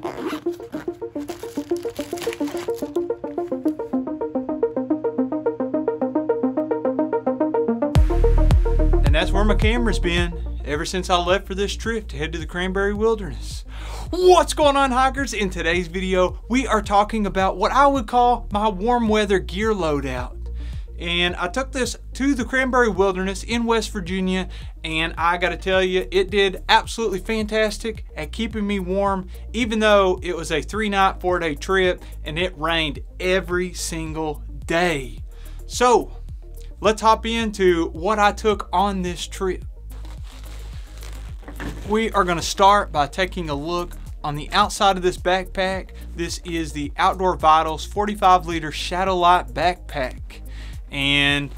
And that's where my camera's been ever since I left for this trip to head to the Cranberry Wilderness. What's going on, hikers? In today's video, we are talking about what I would call my warm weather gear loadout. And I took this to the Cranberry Wilderness in West Virginia, and I gotta tell you, it did absolutely fantastic at keeping me warm, even though it was a 3-night, 4-day trip and it rained every single day. So let's hop into what I took on this trip. We are gonna start by taking a look on the outside of this backpack. This is the Outdoor Vitals 45-liter Shadow Light backpack. And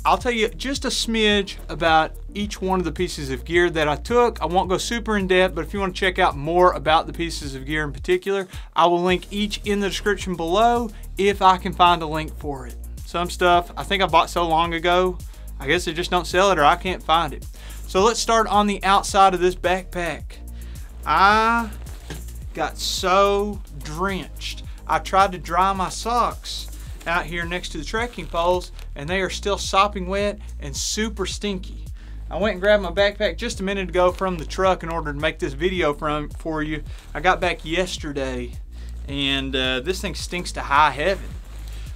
I'll tell you just a smidge about each one of the pieces of gear that I took. I won't go super in depth, but if you want to check out more about the pieces of gear in particular, I will link each in the description below if I can find a link for it. Some stuff I think I bought so long ago, I guess they just don't sell it or I can't find it. So let's start on the outside of this backpack. I got so drenched. I tried to dry my socks out here next to the trekking poles and they are still sopping wet and super stinky. I went and grabbed my backpack just a minute ago from the truck in order to make this video for you. I got back yesterday and this thing stinks to high heaven.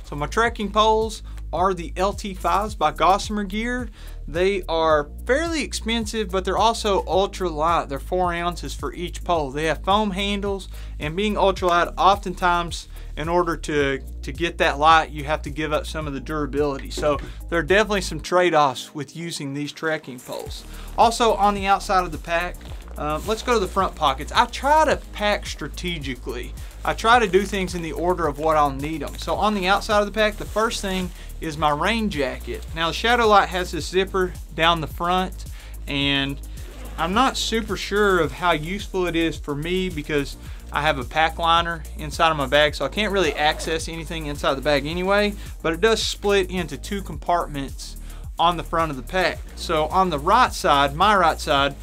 So my trekking poles are the LT5s by Gossamer Gear. They are fairly expensive, but they're also ultra light. They're 4 ounces for each pole. They have foam handles, and being ultra light, oftentimes in order to get that light, you have to give up some of the durability. So there are definitely some trade-offs with using these trekking poles. Also on the outside of the pack, let's go to the front pockets. I try to pack strategically. I try to do things in the order of what I'll need them. So on the outside of the pack, the first thing is my rain jacket. Now the Shadow Light has this zipper down the front, and I'm not super sure of how useful it is for me because I have a pack liner inside of my bag, so I can't really access anything inside the bag anyway, but it does split into 2 compartments on the front of the pack. So on the right side, my right side,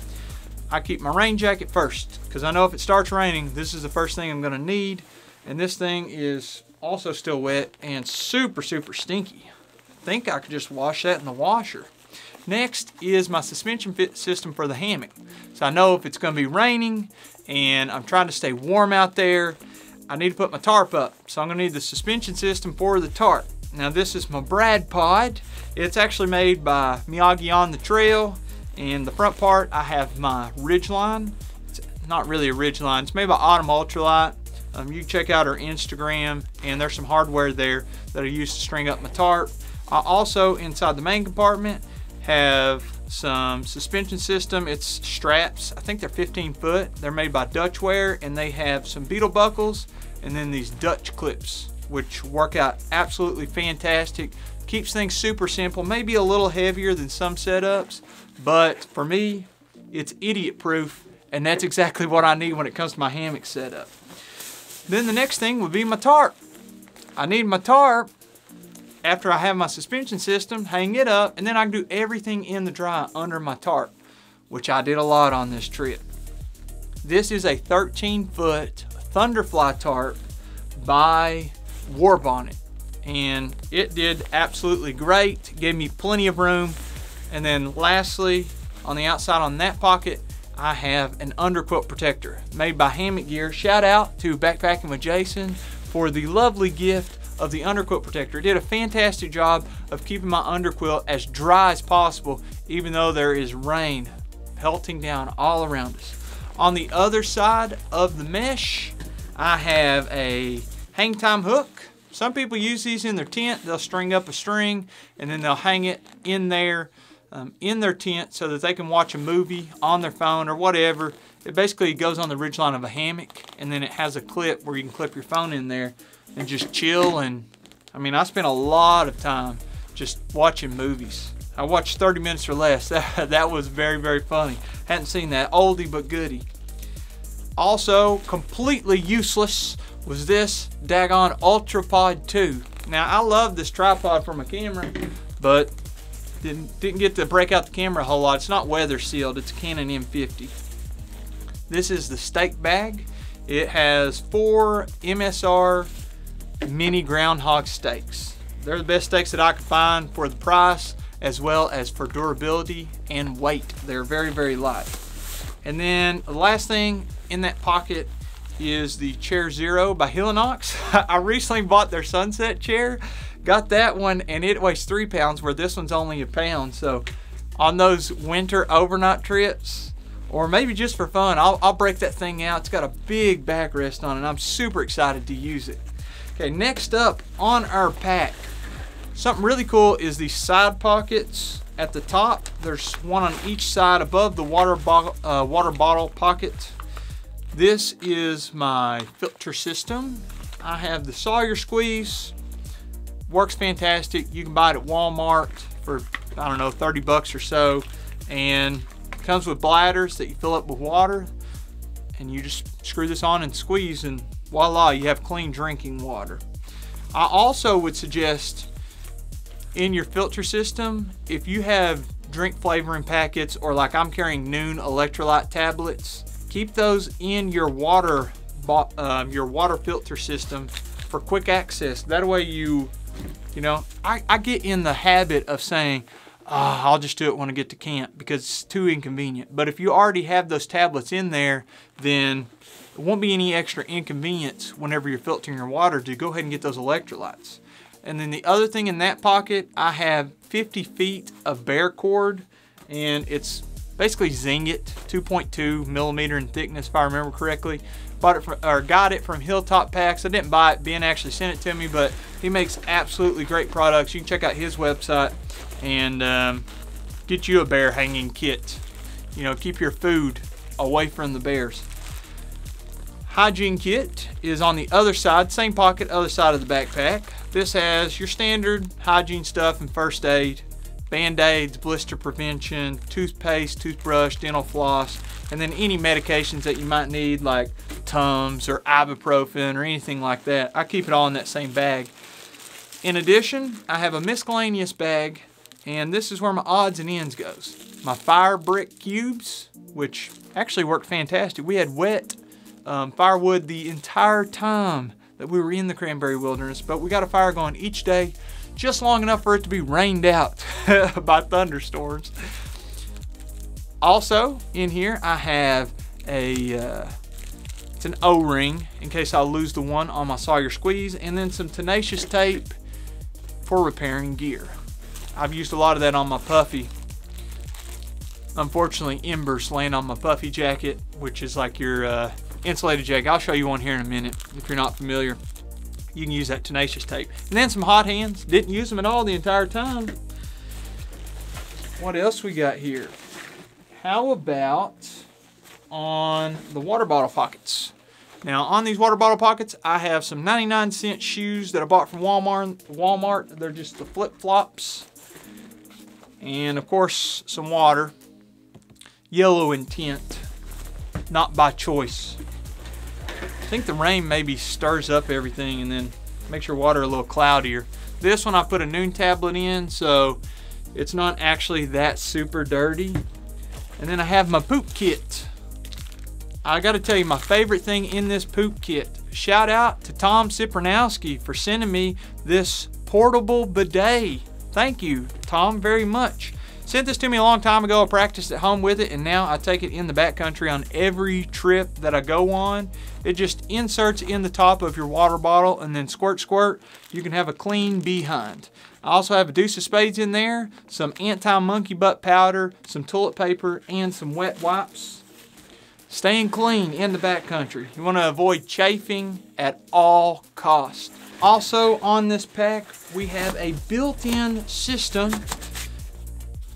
I keep my rain jacket first because I know if it starts raining, this is the first thing I'm gonna need. And this thing is also still wet and super, super stinky. I think I could just wash that in the washer. Next is my suspension fit system for the hammock. So I know if it's gonna be raining and I'm trying to stay warm out there, I need to put my tarp up. So I'm gonna need the suspension system for the tarp. Now this is my Brad Pod. It's actually made by Miyagi on the Trail. And the front part, I have my Ridgeline. It's not really a Ridgeline, it's made by Autumn Ultralight. You can check out our Instagram, and there's some hardware there that I use to string up my tarp. I also, inside the main compartment, have some suspension system. It's straps, I think they're 15 foot. They're made by Dutchware, and they have some beetle buckles, and then these Dutch clips, which work out absolutely fantastic. Keeps things super simple, maybe a little heavier than some setups, but for me, it's idiot proof, and that's exactly what I need when it comes to my hammock setup. Then the next thing would be my tarp. I need my tarp after I have my suspension system, hang it up, and then I can do everything in the dry under my tarp, which I did a lot on this trip. This is a 13-foot Thunderfly tarp by War Bonnet, and it did absolutely great, gave me plenty of room. And then lastly, on the outside on that pocket, I have an underquilt protector made by Hammock Gear. Shout out to Backpacking with Jason for the lovely gift of the underquilt protector. It did a fantastic job of keeping my underquilt as dry as possible, even though there is rain pelting down all around us. On the other side of the mesh, I have a hang time hook. Some people use these in their tent. They'll string up a string and then they'll hang it in there in their tent so that they can watch a movie on their phone or whatever. It basically goes on the ridgeline of a hammock, and then it has a clip where you can clip your phone in there and just chill. And I mean, I spent a lot of time just watching movies. I watched 30 minutes or less. That was very, very funny. Hadn't seen that. Oldie but goodie. Also, completely useless was this daggone UltraPod 2. Now, I love this tripod for my camera, but didn't get to break out the camera a whole lot. It's not weather sealed. It's a Canon M50. This is the stake bag. It has 4 MSR mini groundhog steaks. They're the best steaks that I could find for the price, as well as for durability and weight. They're very, very light. And then the last thing in that pocket is the Chair Zero by Onyx. I recently bought their sunset chair, got that one, and it weighs 3 pounds where this one's only 1 pound. So on those winter overnight trips, or maybe just for fun, I'll break that thing out. It's got a big backrest on it, and I'm super excited to use it. Okay, next up on our pack, something really cool is these side pockets at the top. There's one on each side above the water bottle pocket. This is my filter system. I have the Sawyer squeeze. Works fantastic. You can buy it at Walmart for, I don't know, 30 bucks or so. And comes with bladders that you fill up with water. And you just screw this on and squeeze, and voila, you have clean drinking water. I also would suggest in your filter system, if you have drink flavoring packets, or like I'm carrying Noon electrolyte tablets, keep those in your water filter system for quick access. That way you know, I get in the habit of saying, I'll just do it when I get to camp because it's too inconvenient. But if you already have those tablets in there, then it won't be any extra inconvenience whenever you're filtering your water to go ahead and get those electrolytes. And then the other thing in that pocket, I have 50 feet of bare cord, and it's basically Zing It, 2.2 millimeter in thickness, if I remember correctly. Got it from Hilltop Packs. I didn't buy it. Ben actually sent it to me, but he makes absolutely great products. You can check out his website and get you a bear hanging kit. You know, keep your food away from the bears. Hygiene Kit is on the other side, same pocket, other side of the backpack. This has your standard hygiene stuff and first aid, Band-Aids, blister prevention, toothpaste, toothbrush, dental floss, and then any medications that you might need like Tums or ibuprofen or anything like that. I keep it all in that same bag. In addition, I have a miscellaneous bag, and this is where my odds and ends goes. My fire brick cubes, which actually worked fantastic. We had wet firewood the entire time that we were in the cranberry wilderness, but we got a fire going each day, just long enough for it to be rained out by thunderstorms. Also in here I have it's an O-ring in case I lose the one on my Sawyer squeeze, and then some tenacious tape for repairing gear. I've used a lot of that on my Puffy. Unfortunately, embers land on my Puffy jacket, which is like your insulated jacket. I'll show you one here in a minute if you're not familiar. You can use that tenacious tape. And then some hot hands. Didn't use them at all the entire time. What else we got here? How about on the water bottle pockets? Now on these water bottle pockets, I have some 99-cent shoes that I bought from Walmart. They're just the flip-flops. And of course, some water. Yellow in tint, not by choice. I think the rain maybe stirs up everything and then makes your water a little cloudier. This one I put a Noon tablet in, so it's not actually that super dirty. And then I have my poop kit. I gotta tell you, my favorite thing in this poop kit, shout out to Tom Cipernowski for sending me this portable bidet. Thank you, Tom, very much. Sent this to me a long time ago. I practiced at home with it, and now I take it in the backcountry on every trip that I go on. It just inserts in the top of your water bottle, and then squirt, squirt. You can have a clean behind. I also have a deuce of spades in there, some anti-monkey butt powder, some toilet paper, and some wet wipes. Staying clean in the backcountry. You want to avoid chafing at all costs. Also on this pack, we have a built-in system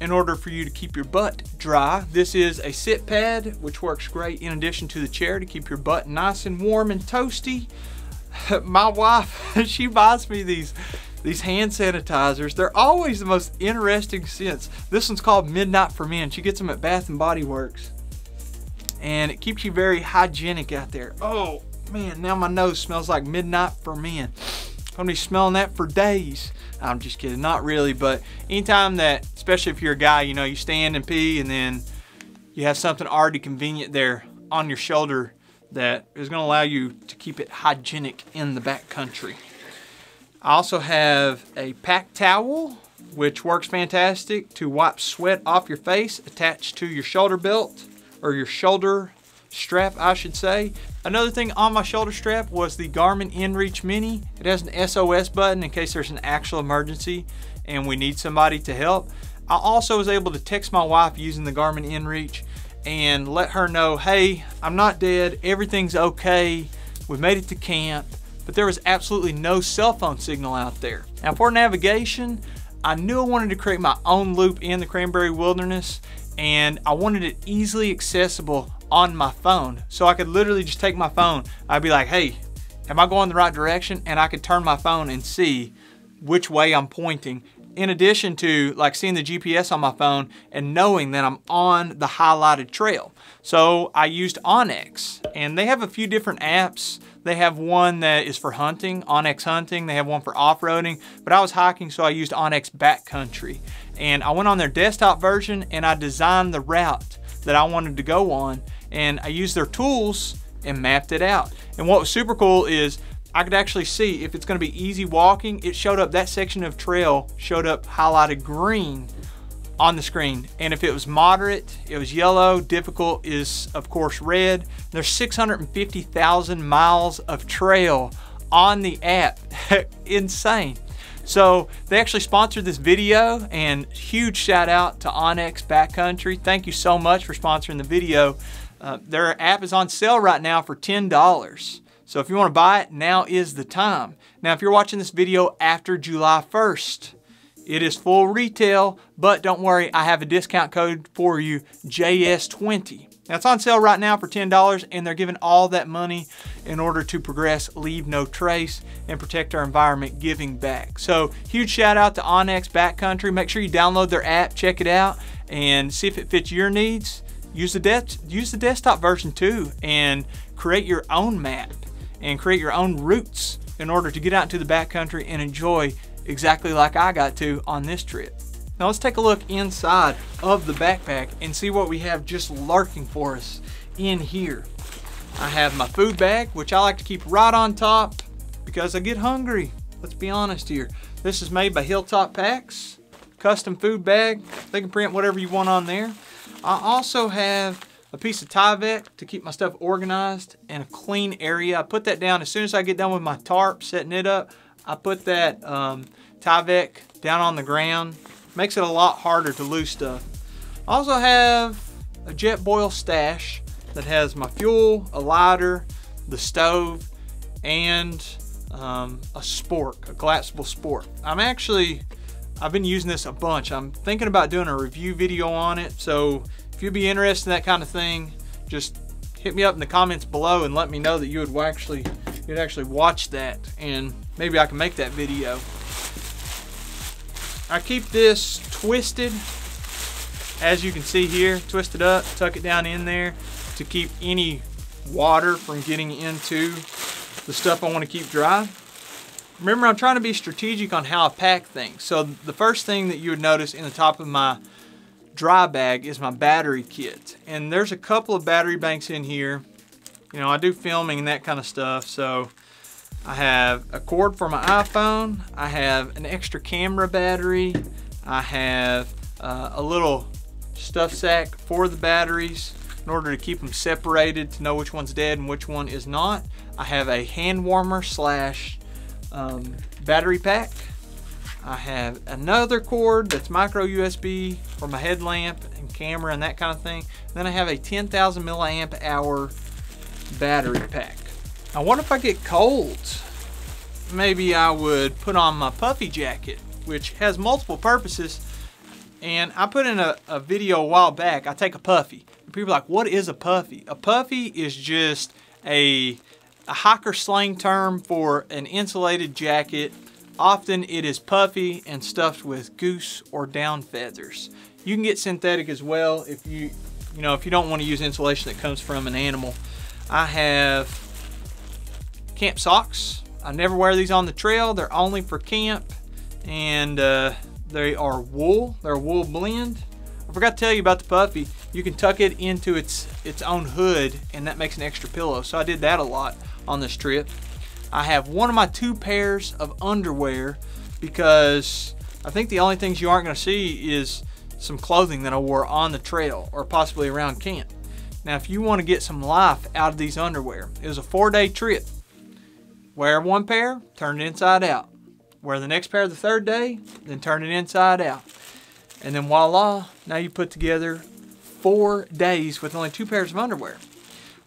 in order for you to keep your butt dry. This is a sit pad, which works great in addition to the chair to keep your butt nice and warm and toasty. My wife, she buys me these hand sanitizers. They're always the most interesting scents. This one's called Midnight for Men. She gets them at Bath and Body Works. And it keeps you very hygienic out there. Oh man, now my nose smells like Midnight for Men. I'm gonna be smelling that for days. I'm just kidding, not really, but anytime that, especially if you're a guy, you know, you stand and pee and then you have something already convenient there on your shoulder that is going to allow you to keep it hygienic in the backcountry. I also have a pack towel, which works fantastic to wipe sweat off your face, attached to your shoulder belt, or your shoulder strap, I should say. Another thing on my shoulder strap was the Garmin InReach Mini. It has an SOS button in case there's an actual emergency and we need somebody to help. I also was able to text my wife using the Garmin InReach and let her know, hey, I'm not dead, everything's okay, we made it to camp, but there was absolutely no cell phone signal out there. Now for navigation, I knew I wanted to create my own loop in the Cranberry Wilderness, and I wanted it easily accessible on my phone. So I could literally just take my phone, I'd be like, hey, am I going the right direction? And I could turn my phone and see which way I'm pointing, in addition to like seeing the GPS on my phone and knowing that I'm on the highlighted trail. So I used Onyx, and they have a few different apps. They have one that is for hunting, Onyx Hunting. They have one for off-roading, but I was hiking, so I used Onyx Backcountry. And I went on their desktop version and I designed the route that I wanted to go on, and I used their tools and mapped it out. And what was super cool is I could actually see if it's going to be easy walking. It showed up, that section of trail showed up highlighted green on the screen, and if it was moderate, it was yellow. Difficult is of course red. There's 650,000 miles of trail on the app. Insane. So they actually sponsored this video, and huge shout out to Onyx Backcountry. Thank you so much for sponsoring the video. Their app is on sale right now for $10. So if you want to buy it, now is the time. Now, if you're watching this video after July 1st, it is full retail, but don't worry, I have a discount code for you, JS20. Now, it's on sale right now for $10, and they're giving all that money in order to progress, leave no trace, and protect our environment, giving back. So, huge shout out to Onyx Backcountry. Make sure you download their app, check it out, and see if it fits your needs. Use the desktop version too, and create your own map and create your own routes in order to get out into the backcountry and enjoy exactly like I got to on this trip. Now let's take a look inside of the backpack and see what we have just lurking for us in here. I have my food bag, which I like to keep right on top because I get hungry. Let's be honest here. This is made by Hilltop Packs, custom food bag. They can print whatever you want on there. I also have a piece of Tyvek to keep my stuff organized and a clean area. I put that down as soon as I get done with my tarp, setting it up. I put that Tyvek down on the ground. Makes it a lot harder to lose stuff. I also have a Jetboil stash that has my fuel, a lighter, the stove, and a spork, a collapsible spork. I've been using this a bunch. I'm thinking about doing a review video on it, so if you'd be interested in that kind of thing, just hit me up in the comments below and let me know that you'd actually watch that, and maybe I can make that video. I keep this twisted, as you can see here, twist it up, tuck it down in there to keep any water from getting into the stuff I want to keep dry. Remember, I'm trying to be strategic on how I pack things. So the first thing that you would notice in the top of my dry bag is my battery kit. And there's a couple of battery banks in here. You know, I do filming and that kind of stuff, so I have a cord for my iPhone, I have an extra camera battery, I have a little stuff sack for the batteries in order to keep them separated to know which one's dead and which one is not. I have a hand warmer slash battery pack. I have another cord that's micro USB for my headlamp and camera and that kind of thing. Then I have a 10,000 milliamp hour battery pack. Now what if I get cold? Maybe I would put on my Puffy jacket, which has multiple purposes. And I put in a video a while back, I take a Puffy. People are like, what is a Puffy? A Puffy is just a hiker slang term for an insulated jacket. Often it is puffy and stuffed with goose or down feathers. You can get synthetic as well if you don't want to use insulation that comes from an animal. I have camp socks. I never wear these on the trail. They're only for camp, and they are wool. They're a wool blend. I forgot to tell you about the Puffy. you can tuck it into its own hood, and that makes an extra pillow. So I did that a lot on this trip. I have one of my 2 pairs of underwear because I think the only things you aren't going to see is some clothing that I wore on the trail or possibly around camp. Now, if you want to get some life out of these underwear, it was a 4-day trip. Wear one pair, turn it inside out. Wear the next pair the 3rd day, then turn it inside out. And then voila, now you put together 4 days with only 2 pairs of underwear.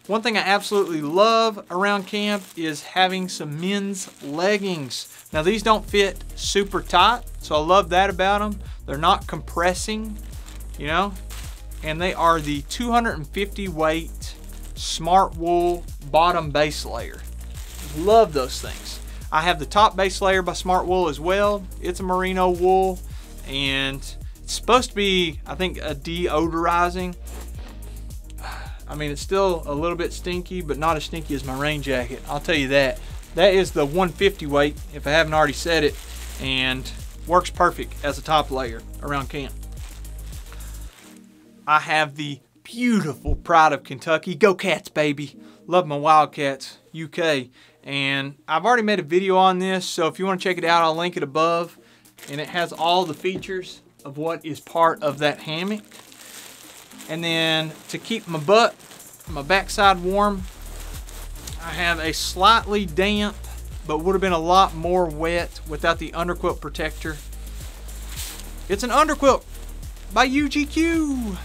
One thing I absolutely love around camp is having some men's leggings. Now, these don't fit super tight, so I love that about them. They're not compressing, you know, and they are the 250 weight smart wool bottom base layer. Love those things. I have the top base layer by Smart Wool as well. It's a merino wool, and it's supposed to be, I think, a deodorizing. I mean, it's still a little bit stinky, but not as stinky as my rain jacket. I'll tell you that. That is the 150 weight, if I haven't already said it, and works perfect as a top layer around camp. I have the beautiful Pride of Kentucky. Go Cats, baby. Love my Wildcats, UK. And I've already made a video on this, so if you want to check it out, I'll link it above. And it has all the features of what is part of that hammock. And then to keep my butt, my backside warm, I have a slightly damp, but would have been a lot more wet without the underquilt protector. It's an underquilt by UGQ.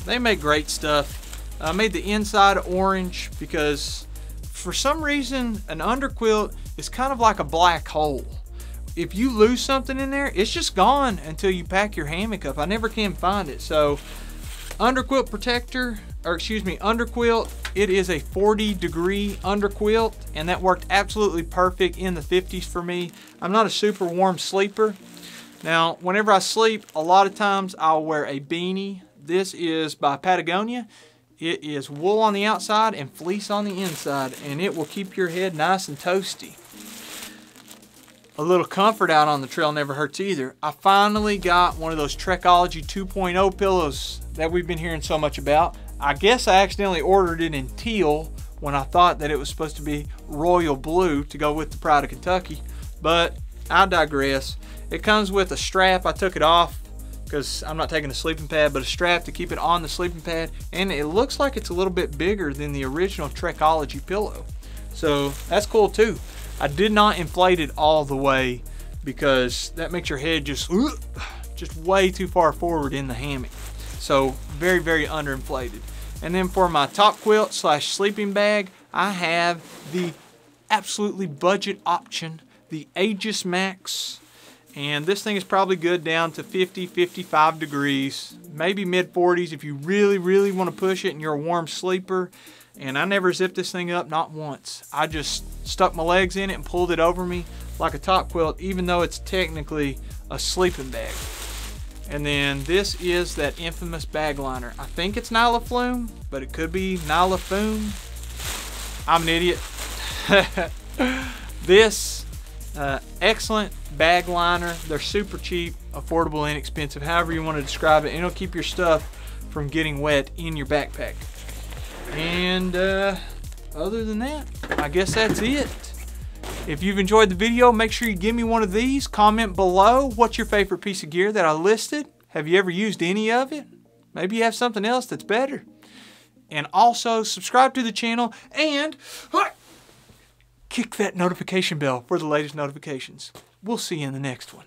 They make great stuff. I made the inside orange because for some reason an underquilt is kind of like a black hole. If you lose something in there, it's just gone until you pack your hammock up. I never can find it. So underquilt protector, or excuse me, underquilt. It is a 40-degree underquilt, and that worked absolutely perfect in the 50s for me. I'm not a super warm sleeper. Now, whenever I sleep, a lot of times I'll wear a beanie. This is by Patagonia. It is wool on the outside and fleece on the inside, and it will keep your head nice and toasty. A little comfort out on the trail never hurts either. I finally got one of those Trekology 2.0 pillows that we've been hearing so much about. I guess I accidentally ordered it in teal when I thought that it was supposed to be royal blue to go with the Pride of Kentucky, but I digress. It comes with a strap. I took it off because I'm not taking a sleeping pad, but a strap to keep it on the sleeping pad, and it looks like it's a little bit bigger than the original Trekology pillow, so that's cool too. I did not inflate it all the way because that makes your head just way too far forward in the hammock. So very, very underinflated. And then for my top quilt slash sleeping bag, I have the absolutely budget option, the Aegis Max. And this thing is probably good down to 50, 55 degrees, maybe mid 40s if you really, really want to push it and you're a warm sleeper. And I never zipped this thing up, not once. I just stuck my legs in it and pulled it over me like a top quilt, even though it's technically a sleeping bag. And then this is that infamous bag liner. I think it's Nyla Flume, but it could be Nyla Foom. I'm an idiot. This excellent bag liner. They're super cheap, affordable, inexpensive, however you want to describe it. And it'll keep your stuff from getting wet in your backpack. And other than that, I guess that's it. If you've enjoyed the video, make sure you give me one of these. Comment below what's your favorite piece of gear that I listed. Have you ever used any of it? Maybe you have something else that's better. And also subscribe to the channel and kick that notification bell for the latest notifications. We'll see you in the next one.